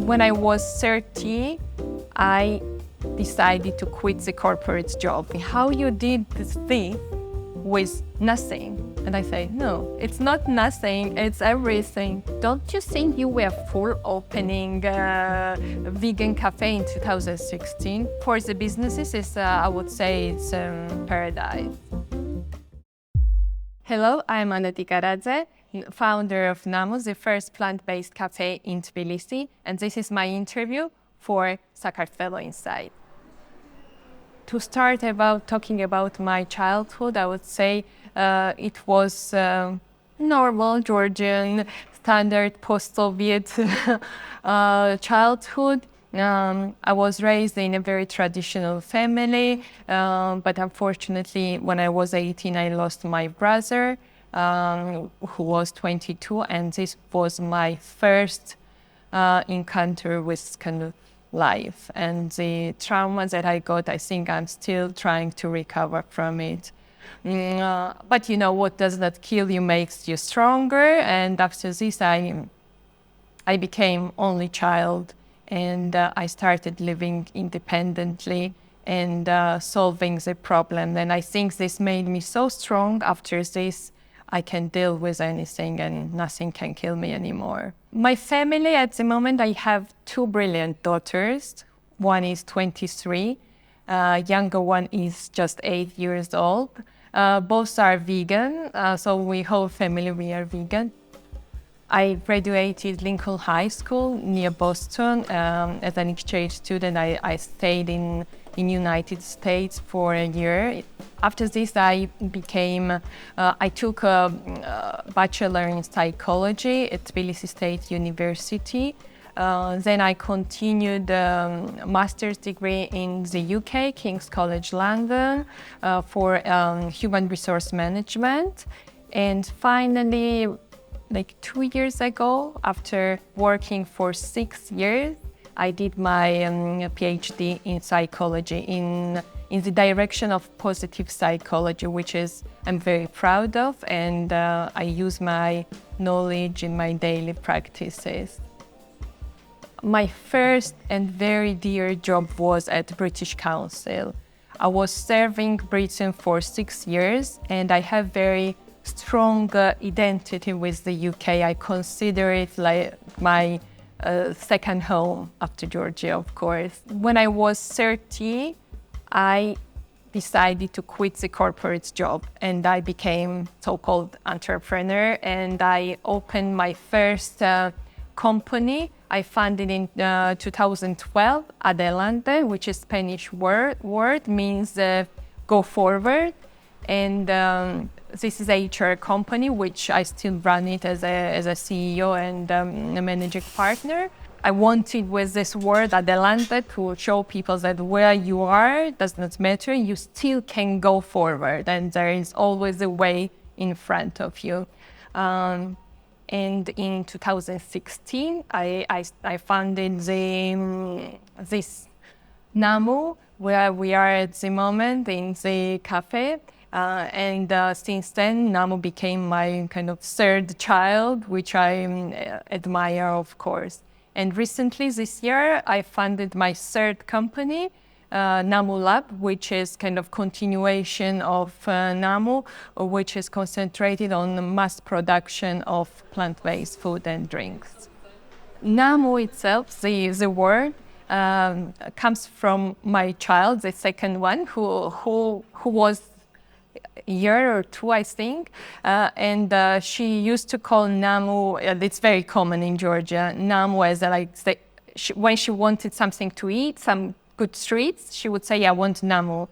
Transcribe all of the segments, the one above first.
When I was 30, I decided to quit the corporate job. How you did this thing with nothing? And I say, no, it's not nothing, it's everything. Don't you think you were full opening a vegan cafe in 2016? For the businesses, I would say it's paradise. Hello, I'm Ana Tikaradze, founder of Namu, the first plant-based cafe in Tbilisi, and this is my interview for Café Inside. To start talking about my childhood, I would say it was normal Georgian, standard post-Soviet childhood. I was raised in a very traditional family, but unfortunately, when I was 18, I lost my brother, who was 22, and this was my first encounter with kind of life. And the trauma that I got, I think I'm still trying to recover from it. But you know, what does not kill you makes you stronger. And after this, I became only child. And I started living independently and solving the problem. And I think this made me so strong. After this, I can deal with anything and nothing can kill me anymore. My family at the moment, I have two brilliant daughters. One is 23, younger one is just 8 years old. Both are vegan, so we whole family, we are vegan. I graduated Lincoln High School near Boston as an exchange student. I stayed in United States for a year. After this, I took a bachelor in psychology at Tbilisi State University. Then I continued a master's degree in the UK, King's College London, for human resource management. And finally, like 2 years ago, after working for 6 years, I did my PhD in psychology in the direction of positive psychology, which I'm very proud of, and I use my knowledge in my daily practices. My first and very dear job was at British Council. I was serving Britain for 6 years, and I have very strong identity with the UK. I consider it like my second home after Georgia, of course. When I was 30, I decided to quit the corporate job and I became so-called entrepreneur, and I opened my first company. I founded in 2012, Adelante, which is Spanish word means go forward. And this is a HR company, which I still run it as a CEO and a managing partner. I wanted with this word, Adelante, to show people that where you are does not matter, you still can go forward, and there is always a way in front of you. And in 2016, I founded this Namu, where we are at the moment in the Café. And since then, Namu became my kind of third child, which I admire, of course. And recently, this year, I funded my third company, Namu Lab, which is kind of continuation of Namu, which is concentrated on the mass production of plant-based food and drinks. Namu itself, the word, comes from my child, the second one, who was a year or two, I think, and she used to call Namu, it's very common in Georgia, Namu as when she wanted something to eat, some good treats, she would say, I want Namu.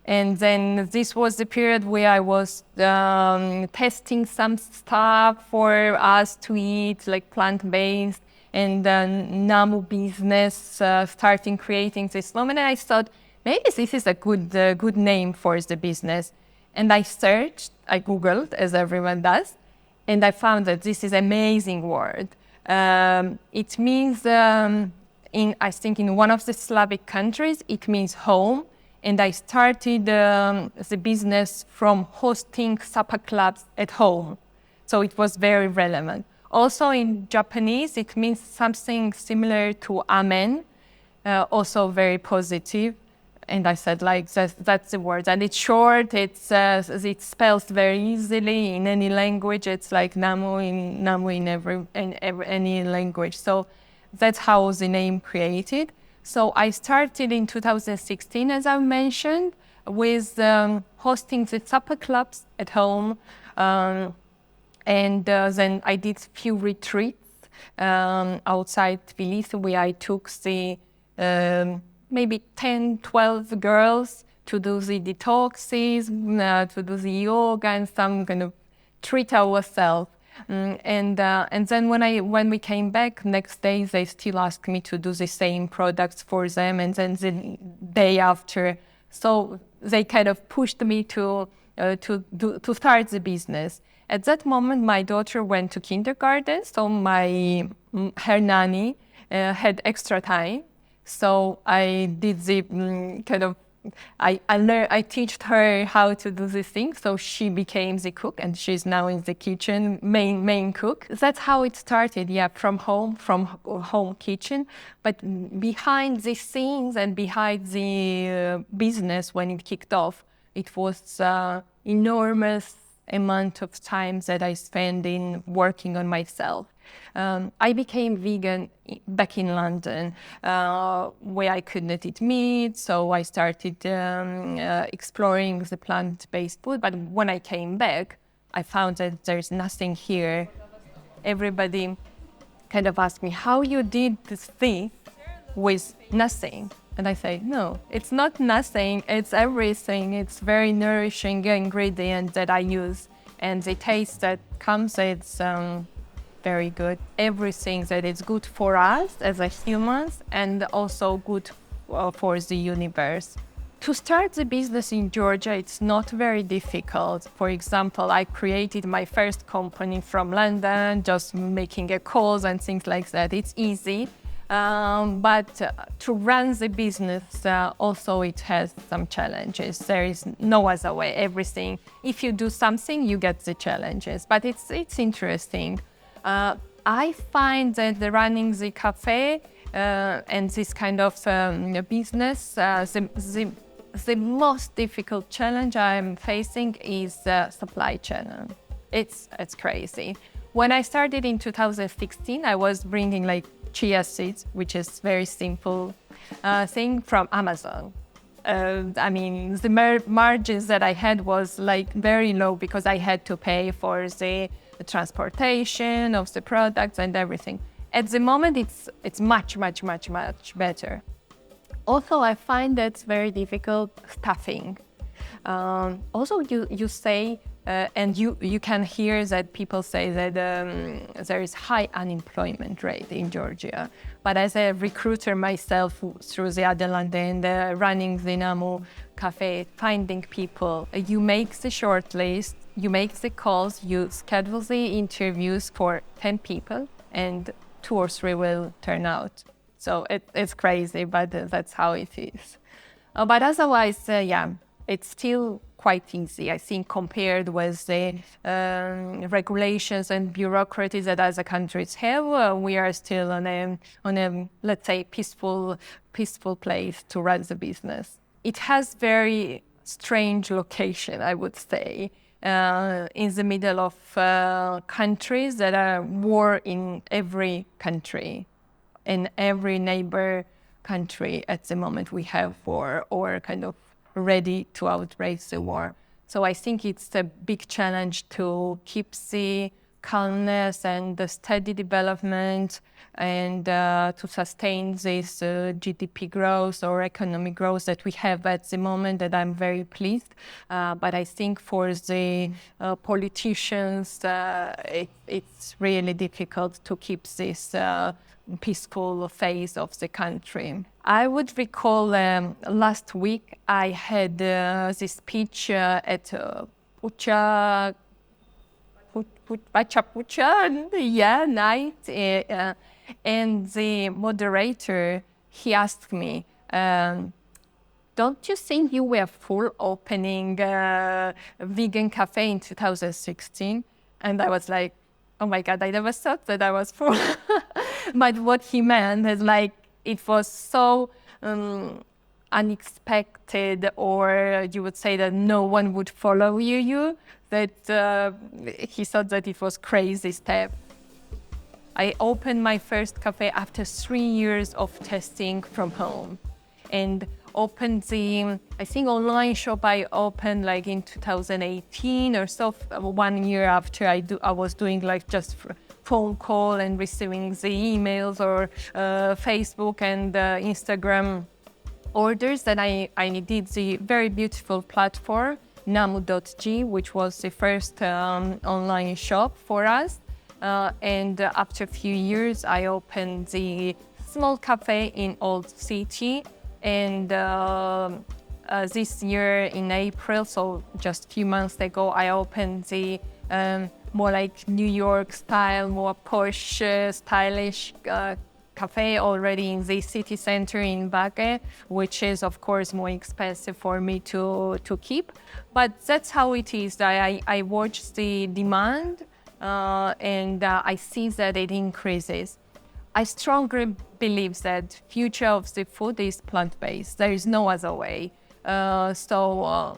And then this was the period where I was testing some stuff for us to eat, like plant-based, and Namu business starting creating this moment. And I thought, maybe this is a good name for the business. And I searched, I Googled, as everyone does, and I found that this is an amazing word. It means, I think in one of the Slavic countries, it means home. And I started the business from hosting supper clubs at home. So it was very relevant. Also in Japanese, it means something similar to amen, also very positive. And I said, like, that's the word. And it's short, it spells very easily in any language. It's like Namu in any language. So that's how the name created. So I started in 2016, as I mentioned, with hosting the supper clubs at home. And then I did a few retreats outside Tbilisi, where I took the maybe 10, 12 girls to do the detoxes, to do the yoga and some kind of treat ourselves. And then when we came back next day, they still asked me to do the same products for them. And then the day after, so they kind of pushed me to start the business. At that moment, my daughter went to kindergarten, so her nanny had extra time. So I did the I taught her how to do this thing. So she became the cook, and she's now in the kitchen, main cook. That's how it started. Yeah, from home kitchen. But behind the scenes and behind the business, when it kicked off, it was enormous amount of time that I spent in working on myself. I became vegan back in London, where I could not eat meat, so I started exploring the plant-based food. But when I came back, I found that there's nothing here. Everybody kind of asked me, how you did this thing with nothing? And I say, no, it's not nothing, it's everything. It's very nourishing ingredient that I use. And the taste that comes, it's very good. Everything that is good for us as a humans and also good for the universe. To start the business in Georgia, it's not very difficult. For example, I created my first company from London, just making a calls and things like that. It's easy. But to run the business, also it has some challenges. There is no other way. Everything, if you do something, you get the challenges. But it's interesting. I find that running the cafe and this kind of business, the most difficult challenge I'm facing is supply chain. It's crazy. When I started in 2016, I was bringing like chia seeds, which is very simple thing, from Amazon. I mean, the margins that I had was like very low because I had to pay for the transportation of the products and everything. At the moment, it's much better. Also, I find that it's very difficult staffing. Also, you say, and you can hear that people say that there is high unemployment rate in Georgia. But as a recruiter myself through the Adelante and running the Namu Café, finding people, you make the short list, you make the calls, you schedule the interviews for 10 people, and 2 or 3 will turn out. So it's crazy, but that's how it is. But otherwise, yeah, it's still quite easy, I think, compared with the regulations and bureaucracy that other countries have. We are still on a let's say peaceful place to run the business. It has very strange location, I would say, in the middle of countries that are war in every country, in every neighbor country at the moment we have war or kind of ready to outrage the war. So I think it's a big challenge to keep the calmness and the steady development and to sustain this GDP growth or economic growth that we have at the moment, that I'm very pleased. But I think for the politicians, it's really difficult to keep this peaceful phase of the country. I would recall last week I had this speech at Pucha night, and the moderator, he asked me, don't you think you were full opening a vegan cafe in 2016? And I was like, oh my God, I never thought that I was full. But what he meant is like, it was so unexpected, or you would say that no one would follow you, that he thought that it was crazy step. I opened my first cafe after 3 years of testing from home, and opened the, I think, online shop I opened like in 2018 or so, 1 year after I was doing like just phone call and receiving the emails, or Facebook and Instagram orders. Then I did the very beautiful platform, Namu.g, which was the first online shop for us. And after a few years, I opened the small cafe in Old City. And this year in April, so just a few months ago, I opened the more like New York style, more posh, stylish cafe already in the city center in Bage, which is of course more expensive for me to keep. But that's how it is. I watch the demand and I see that it increases. I strongly believe that future of the food is plant-based. There is no other way. So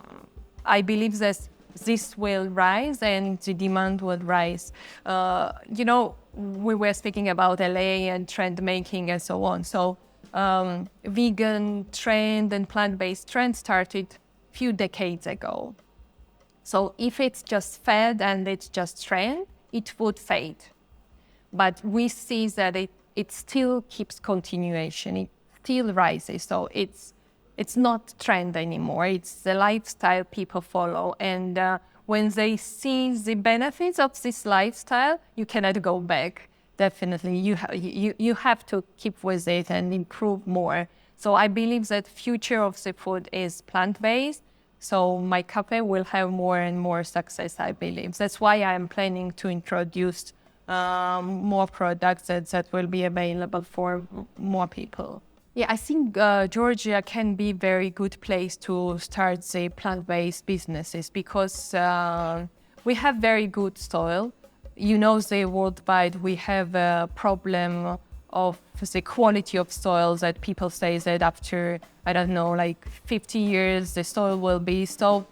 I believe that this will rise and the demand will rise. We were speaking about LA and trend making and so on. So vegan trend and plant-based trend started a few decades ago. So if it's just fad and it's just trend, it would fade. But we see that it still keeps continuation. It still rises. So it's not trend anymore. It's the lifestyle people follow. And when they see the benefits of this lifestyle, you cannot go back. Definitely, you have to keep with it and improve more. So I believe that future of the food is plant-based. So my cafe will have more and more success, I believe. That's why I'm planning to introduce more products that will be available for more people. Yeah, I think Georgia can be a very good place to start the plant-based businesses because we have very good soil. You know, the worldwide we have a problem of the quality of soil, that people say that after, I don't know, like 50 years, the soil will be so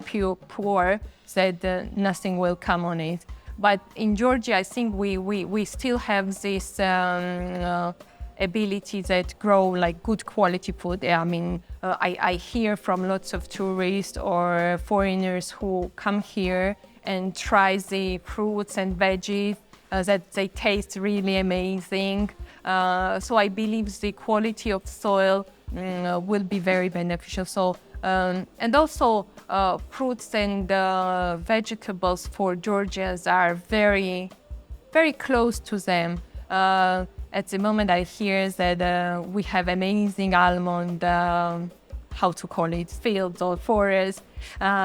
poor that nothing will come on it. But in Georgia, I think we still have this ability that grow like good quality food. I mean, I hear from lots of tourists or foreigners who come here and try the fruits and veggies that they taste really amazing. So I believe the quality of soil will be very beneficial. So and also fruits and vegetables for Georgians are very, very close to them. At the moment, I hear that we have amazing almond, how to call it, fields or forests.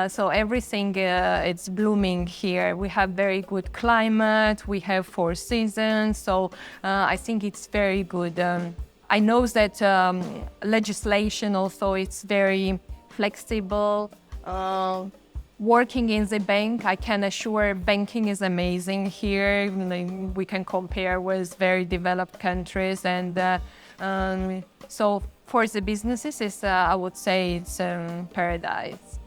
So everything it's blooming here. We have very good climate. We have 4 seasons. So I think it's very good. I know that legislation also it's very flexible. Working in the bank, I can assure banking is amazing here. We can compare with very developed countries. And so for the businesses, I would say it's paradise.